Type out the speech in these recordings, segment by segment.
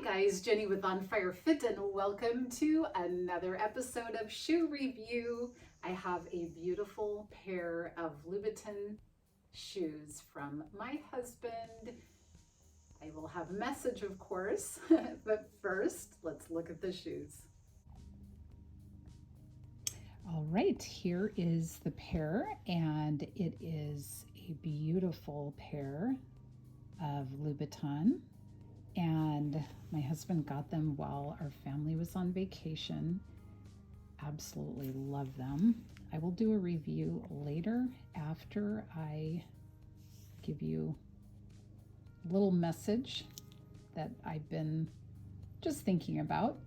Hi guys, Jenny with On Fire Fit, and welcome to another episode of Shoe Review. I have a beautiful pair of Louboutin shoes from my husband. I will have a message, of course, but first, let's look at the shoes. All right, here is the pair, and it is a beautiful pair of Louboutin. And my husband got them while our family was on vacation. Absolutely love them. I will do a review later after I give you a little message that I've been just thinking about.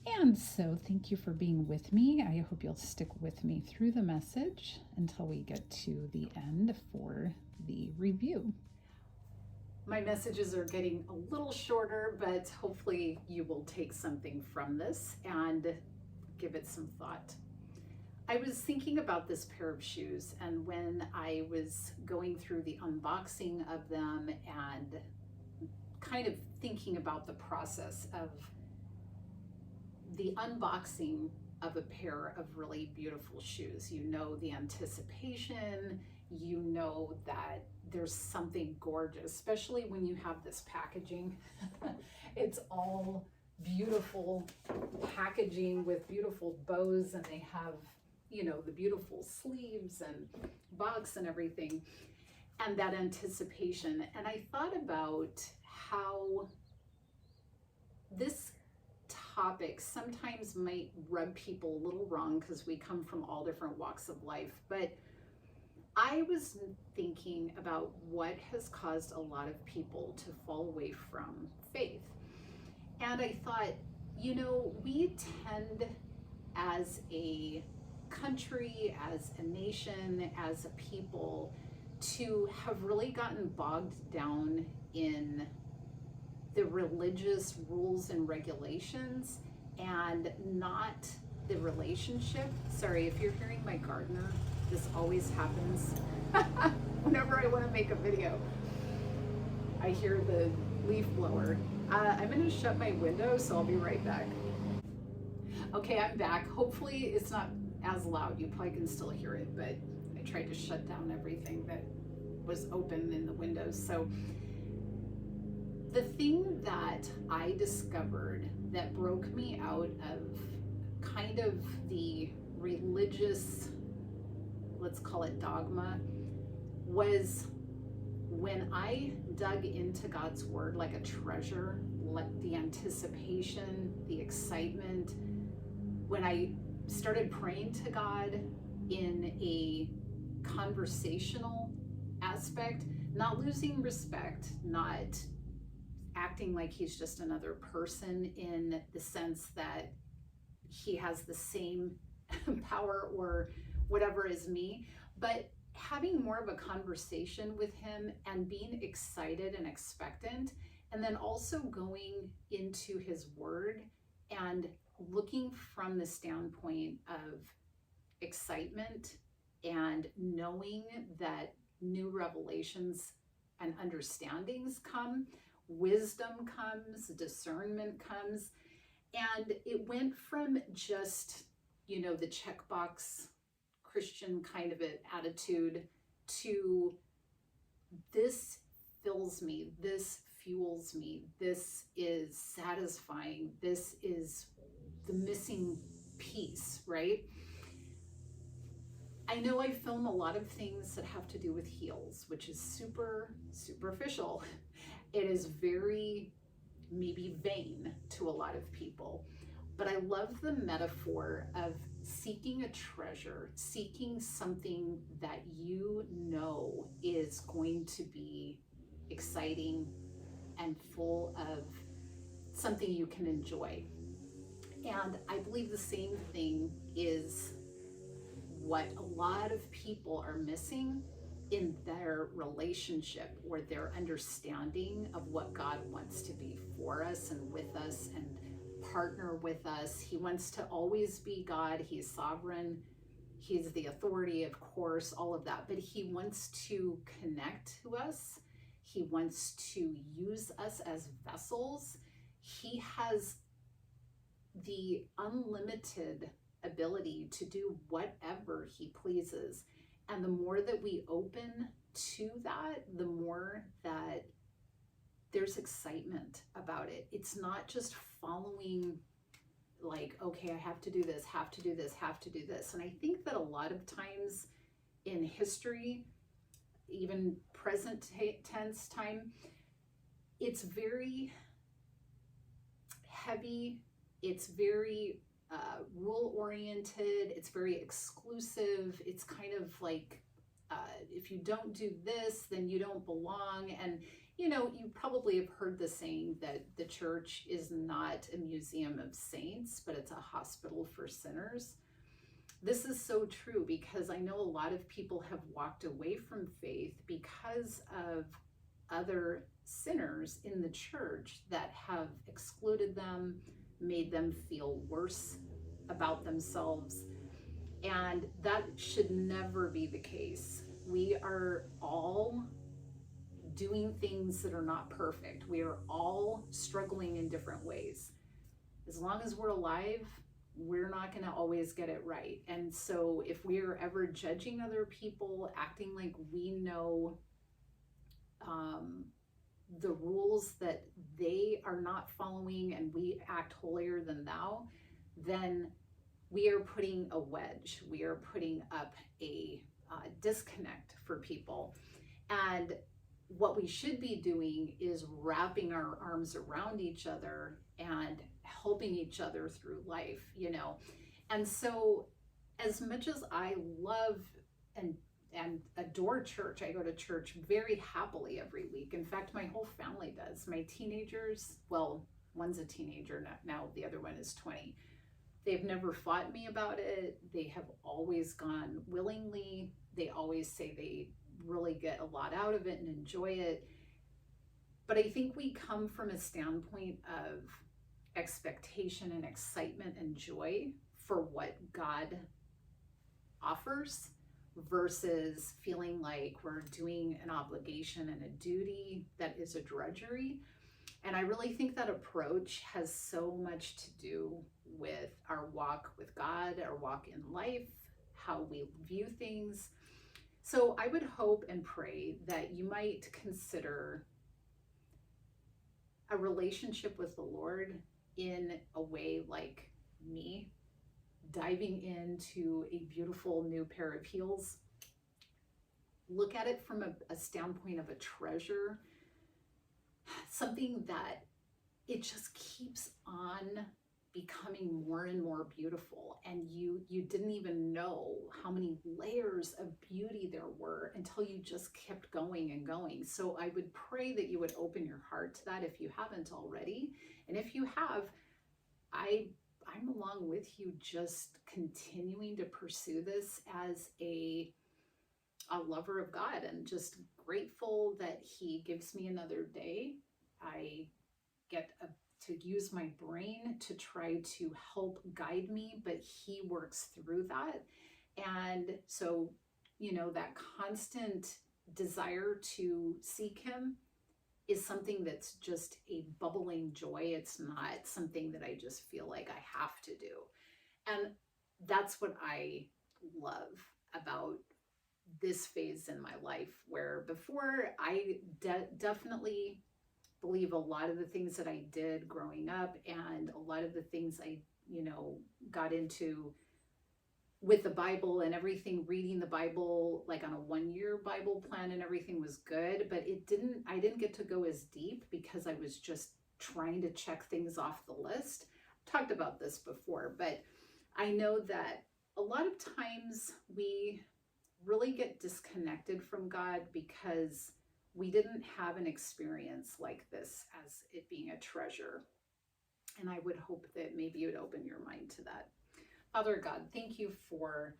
And so thank you for being with me. I hope you'll stick with me through the message until we get to the end for the review. My messages are getting a little shorter, but hopefully you will take something from this and give it some thought. I was thinking about this pair of shoes, and when I was going through the unboxing of them and kind of thinking about the process of the unboxing of a pair of really beautiful shoes, you know, the anticipation, you know that there's something gorgeous, especially when you have this packaging. It's all beautiful packaging with beautiful bows, and they have, you know, the beautiful sleeves and box and everything, and that anticipation. And I thought about how this topic sometimes might rub people a little wrong because we come from all different walks of life, but I was thinking about what has caused a lot of people to fall away from faith. And I thought, you know, we tend as a country, as a nation, as a people, to have really gotten bogged down in the religious rules and regulations and not the relationship. Sorry, if you're hearing my gardener, this always happens whenever I want to make a video. I hear the leaf blower. I'm going to shut my window, so I'll be right back. Okay, I'm back. Hopefully it's not as loud. You probably can still hear it, but I tried to shut down everything that was open in the windows. So the thing that I discovered that broke me out of kind of the religious, let's call it dogma, was when I dug into God's word like a treasure, like the anticipation, the excitement, when I started praying to God in a conversational aspect, not losing respect, not acting like he's just another person in the sense that he has the same power or whatever as me, but having more of a conversation with him and being excited and expectant, and then also going into his word and looking from the standpoint of excitement and knowing that new revelations and understandings come, wisdom comes, discernment comes. And it went from just, you know, the checkbox Christian kind of an attitude to this fills me, this fuels me, this is satisfying, this is the missing piece, right? I know I film a lot of things that have to do with heels, which is super superficial. It is very maybe vain to a lot of people, but I love the metaphor of seeking a treasure, seeking something that you know is going to be exciting and full of something you can enjoy. And I believe the same thing is what a lot of people are missing in their relationship or their understanding of what God wants to be for us and with us and partner with us. He wants to always be God. He's sovereign. He's the authority, of course, all of that. But he wants to connect to us. He wants to use us as vessels. He has the unlimited ability to do whatever he pleases. And the more that we open to that, the more that there's excitement about it. It's not just following like, okay, I have to do this, have to do this, have to do this. And I think that a lot of times in history, even present tense time, it's very heavy, it's very rule oriented, it's very exclusive. It's kind of like, if you don't do this, then you don't belong. And you know, you probably have heard the saying that the church is not a museum of saints, but it's a hospital for sinners. This is so true, because I know a lot of people have walked away from faith because of other sinners in the church that have excluded them, made them feel worse about themselves. And that should never be the case. We are all doing things that are not perfect. We are all struggling in different ways. As long as we're alive, we're not going to always get it right. And so if we are ever judging other people, acting like we know the rules that they are not following, and we act holier than thou, then we are putting a wedge. We are putting up a disconnect for people. And what we should be doing is wrapping our arms around each other and helping each other through life, you know. And so as much as I love and adore church, I go to church very happily every week. In fact, my whole family does. My teenagers, well, one's a teenager now, the other one is 20. They've never fought me about it. They have always gone willingly. They always say they really get a lot out of it and enjoy it. But I think we come from a standpoint of expectation and excitement and joy for what God offers, versus feeling like we're doing an obligation and a duty that is a drudgery. And I really think that approach has so much to do with our walk with God, our walk in life, how we view things. So I would hope and pray that you might consider a relationship with the Lord in a way like me, diving into a beautiful new pair of heels. Look at it from a standpoint of a treasure, something that it just keeps on becoming more and more beautiful, and you didn't even know how many layers of beauty there were until you just kept going and going. So I would pray that you would open your heart to that if you haven't already. And if you have, I'm along with you, just continuing to pursue this as a lover of God, and just grateful that he gives me another day. I get to use my brain to try to help guide me, but he works through that. And so, you know, that constant desire to seek him is something that's just a bubbling joy. It's not something that I just feel like I have to do. And that's what I love about this phase in my life, where before I definitely believe a lot of the things that I did growing up, and a lot of the things I, you know, got into with the Bible and everything, reading the Bible like on a 1-year Bible plan, and everything was good, but I didn't get to go as deep because I was just trying to check things off the list. I've talked about this before, but I know that a lot of times we really get disconnected from God because we didn't have an experience like this as it being a treasure. And I would hope that maybe you would open your mind to that. Father God, thank you for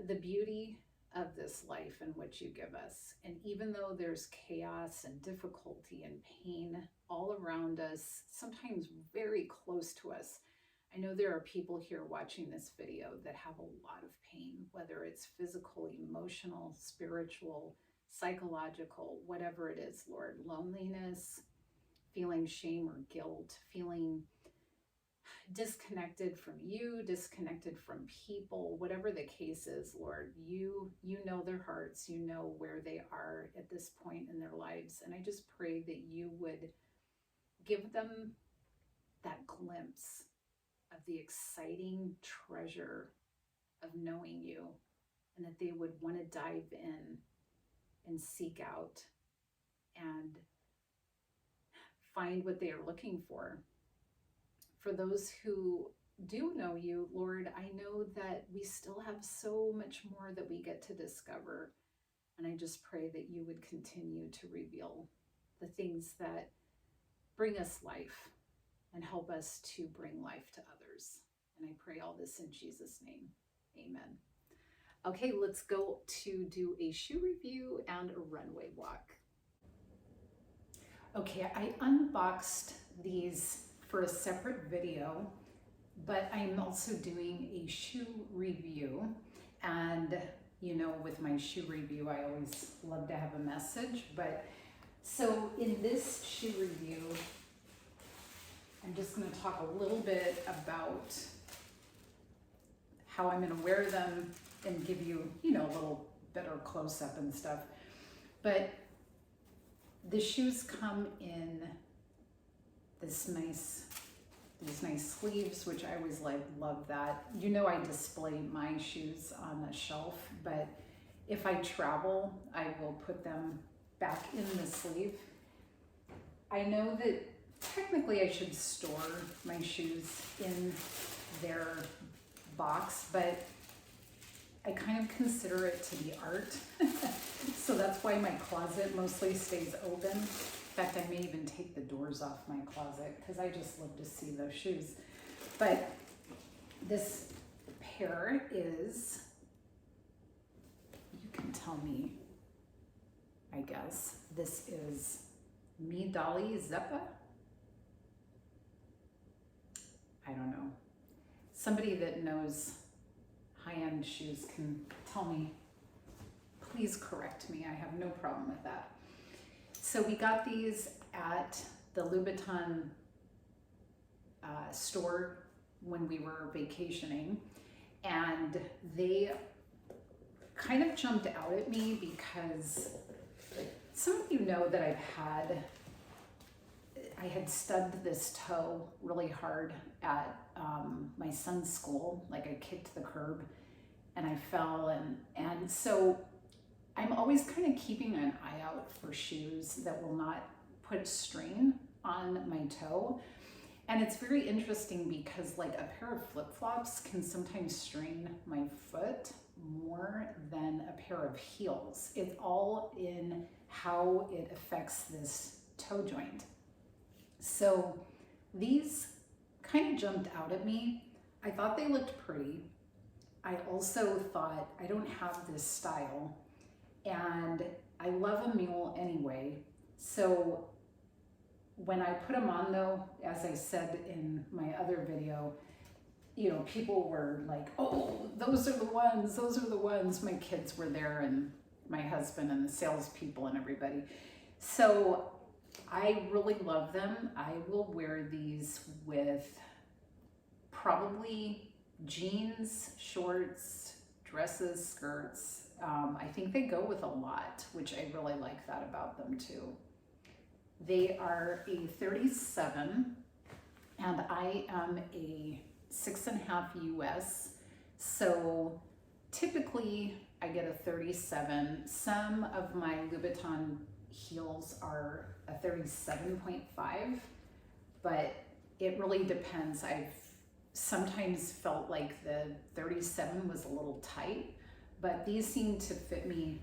the beauty of this life in which you give us. And even though there's chaos and difficulty and pain all around us, sometimes very close to us, I know there are people here watching this video that have a lot of pain, whether it's physical, emotional, spiritual, psychological, whatever it is, Lord, loneliness, feeling shame or guilt, feeling disconnected from you, disconnected from people, whatever the case is, Lord, you know their hearts, you know where they are at this point in their lives. And I just pray that you would give them that glimpse of the exciting treasure of knowing you, and that they would want to dive in and seek out and find what they are looking for. For those who do know you, Lord, I know that we still have so much more that we get to discover. And I just pray that you would continue to reveal the things that bring us life and help us to bring life to others. And I pray all this in Jesus' name. Amen. Okay, let's go to do a shoe review and a runway walk. Okay, I unboxed these for a separate video, but I'm also doing a shoe review. And you know, with my shoe review, I always love to have a message. But so in this shoe review, I'm just going to talk a little bit about how I'm going to wear them and give you, you know, a little better close-up and stuff. But the shoes come in these nice sleeves, which I always love that. You know, I display my shoes on a shelf, but if I travel, I will put them back in the sleeve. I know that technically I should store my shoes in their box, but I kind of consider it to be art. So that's why my closet mostly stays open. In fact, I may even take the doors off my closet because I just love to see those shoes. But this pair is, you can tell me, I guess, this is me, Dolly Zeppa. I don't know. Somebody that knows high-end shoes can tell me. Please correct me. I have no problem with that. So we got these at the Louboutin store when we were vacationing, and they kind of jumped out at me because some of you know that I had stubbed this toe really hard at my son's school. Like, I kicked the curb and I fell, and so I'm always kind of keeping an eye out for shoes that will not put strain on my toe. And it's very interesting because, like, a pair of flip-flops can sometimes strain my foot more than a pair of heels. It's all in how it affects this toe joint. So these kind of jumped out at me. I thought they looked pretty. I also thought, I don't have this style, and I love a mule anyway. So when I put them on, though, as I said in my other video, you know, people were like, oh, those are the ones, those are the ones. My kids were there, and my husband and the salespeople and everybody. So I really love them. I will wear these with probably jeans, shorts, dresses, skirts. I think they go with a lot, which I really like that about them too. They are a 37, and I am a 6.5 US. So typically I get a 37. Some of my Louboutin heels are a 37.5, but it really depends. I've sometimes felt like the 37 was a little tight, but these seem to fit me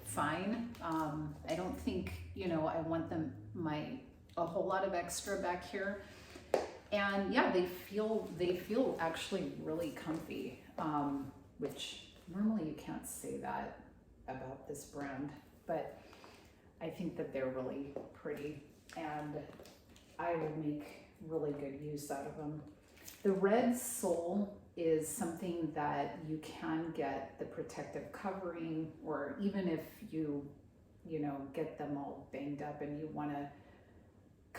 fine. I don't think, you know, I want them a whole lot of extra back here. And yeah, they feel actually really comfy, which normally you can't say that about this brand, but I think that they're really pretty, and I will make really good use out of them. The red sole is something that you can get the protective covering, or even if you know, get them all banged up and you want to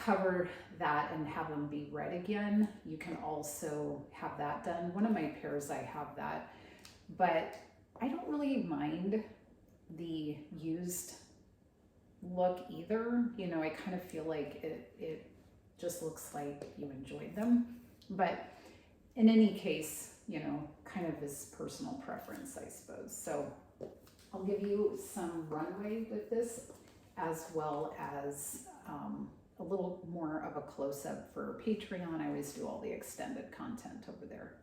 cover that and have them be red again, you can also have that done. One of my pairs, I have that, but I don't really mind the used look either. You know, I kind of feel like it just looks like you enjoyed them, but in any case, you know, kind of is personal preference, I suppose. So I'll give you some runway with this, as well as a little more of a close-up for Patreon. I always do all the extended content over there.